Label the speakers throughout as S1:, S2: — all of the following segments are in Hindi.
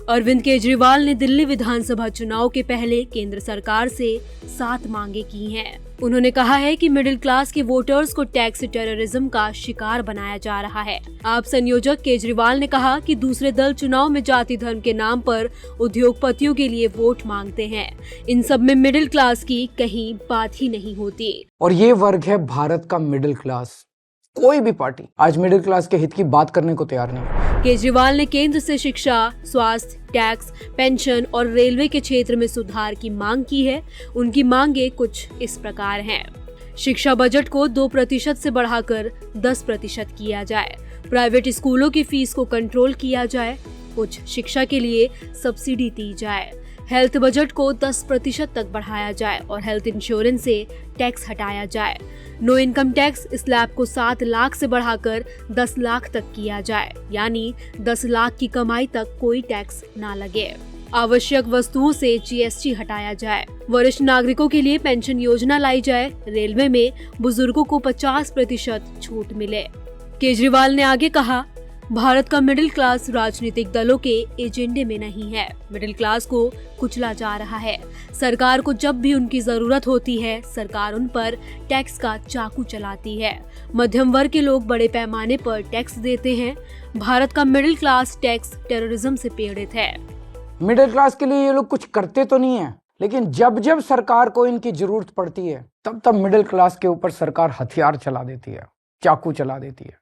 S1: अरविंद केजरीवाल ने दिल्ली विधानसभा चुनाव के पहले केंद्र सरकार से 7 मांगे की हैं। उन्होंने कहा है कि मिडिल क्लास के वोटर्स को टैक्स टेररिज्म का शिकार बनाया जा रहा है। आप संयोजक केजरीवाल ने कहा कि दूसरे दल चुनाव में जाति धर्म के नाम पर उद्योगपतियों के लिए वोट मांगते हैं। इन सब में मिडिल क्लास की कहीं बात ही नहीं होती।
S2: और ये वर्ग है भारत का मिडिल क्लास। कोई भी पार्टी आज मिडिल क्लास के हित की बात करने को तैयार नहीं है।
S1: केजरीवाल ने केंद्र से शिक्षा, स्वास्थ्य, टैक्स, पेंशन और रेलवे के क्षेत्र में सुधार की मांग की है। उनकी मांगे कुछ इस प्रकार हैं। शिक्षा बजट को 2% से बढ़ाकर 10% किया जाए। प्राइवेट स्कूलों की फीस को कंट्रोल किया जाए। उच्च शिक्षा के लिए सब्सिडी दी जाए। हेल्थ बजट को 10% तक बढ़ाया जाए और हेल्थ इंश्योरेंस से टैक्स हटाया जाए। नो इनकम टैक्स स्लैब को 7 लाख से बढ़ाकर 10 लाख तक किया जाए, यानी 10 लाख की कमाई तक कोई टैक्स ना लगे। आवश्यक वस्तुओं से GST हटाया जाए। वरिष्ठ नागरिकों के लिए पेंशन योजना लाई जाए। रेलवे में बुजुर्गों को 50% छूट मिले। केजरीवाल ने आगे कहा, भारत का मिडिल क्लास राजनीतिक दलों के एजेंडे में नहीं है। मिडिल क्लास को कुचला जा रहा है। सरकार को जब भी उनकी जरूरत होती है, सरकार उन पर टैक्स का चाकू चलाती है। मध्यम वर्ग के लोग बड़े पैमाने पर टैक्स देते हैं। भारत का मिडिल क्लास टैक्स टेररिज्म से पीड़ित है।
S2: मिडिल क्लास के लिए ये लोग कुछ करते तो नहीं है, लेकिन जब जब सरकार को इनकी जरूरत पड़ती है, तब तब मिडिल क्लास के ऊपर सरकार हथियार चला देती है, चाकू चला देती है।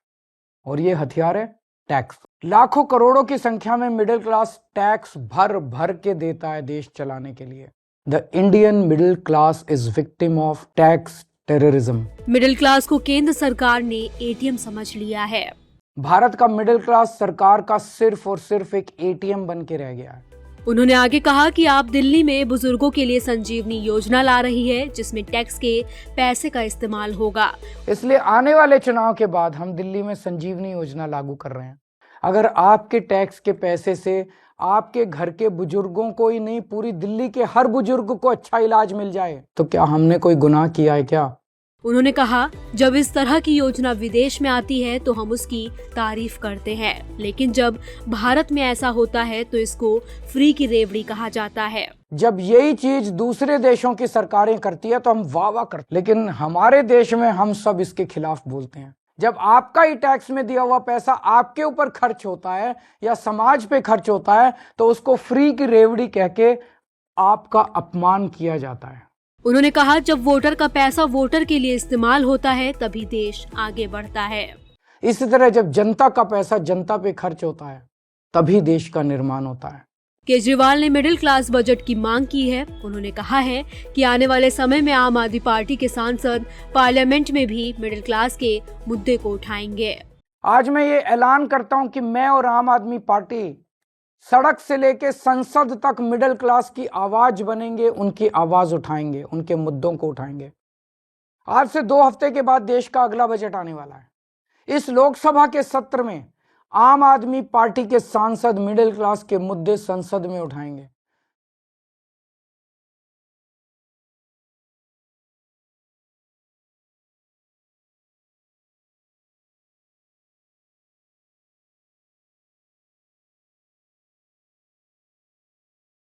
S2: और ये हथियार है टैक्स। लाखों करोड़ों की संख्या में मिडिल क्लास टैक्स भर भर के देता है देश चलाने के लिए। The Indian middle class is victim of tax terrorism.
S1: Middle class को केंद्र सरकार ने ATM समझ लिया है।
S2: भारत का मिडिल क्लास सरकार का सिर्फ और सिर्फ एक ATM बन के रह गया है।
S1: उन्होंने आगे कहा कि आप दिल्ली में बुजुर्गों के लिए संजीवनी योजना ला रही है, जिसमें टैक्स के पैसे का इस्तेमाल होगा।
S2: इसलिए आने वाले चुनाव के बाद हम दिल्ली में संजीवनी योजना लागू कर रहे हैं। अगर आपके टैक्स के पैसे से आपके घर के बुजुर्गों को ही नहीं, पूरी दिल्ली के हर बुजुर्ग को अच्छा इलाज मिल जाए, तो क्या हमने कोई गुनाह किया है क्या?
S1: उन्होंने कहा, जब इस तरह की योजना विदेश में आती है तो हम उसकी तारीफ करते हैं, लेकिन जब भारत में ऐसा होता है तो इसको फ्री की रेवड़ी कहा जाता है।
S2: जब यही चीज दूसरे देशों की सरकारें करती है तो हम वाह वाह करते, लेकिन हमारे देश में हम सब इसके खिलाफ बोलते हैं। जब आपका ही टैक्स में दिया हुआ पैसा आपके ऊपर खर्च होता है या समाज पे खर्च होता है, तो उसको फ्री की रेवड़ी कह के आपका अपमान किया जाता है।
S1: उन्होंने कहा, जब वोटर का पैसा वोटर के लिए इस्तेमाल होता है तभी देश आगे बढ़ता है।
S2: इसी तरह जब जनता का पैसा जनता पे खर्च होता है तभी देश का निर्माण होता है।
S1: केजरीवाल ने मिडिल क्लास बजट की मांग की है। उन्होंने कहा है कि आने वाले समय में आम आदमी पार्टी के सांसद पार्लियामेंट में भी मिडिल क्लास के मुद्दे को उठाएंगे।
S2: आज मैं ये ऐलान करता हूं कि मैं और आम आदमी पार्टी सड़क से लेके संसद तक मिडिल क्लास की आवाज बनेंगे, उनकी आवाज उठाएंगे, उनके मुद्दों को उठाएंगे। आज से 2 हफ्ते के बाद देश का अगला बजट आने वाला है। इस लोकसभा के सत्र में आम आदमी पार्टी के सांसद मिडिल क्लास के मुद्दे संसद में उठाएंगे।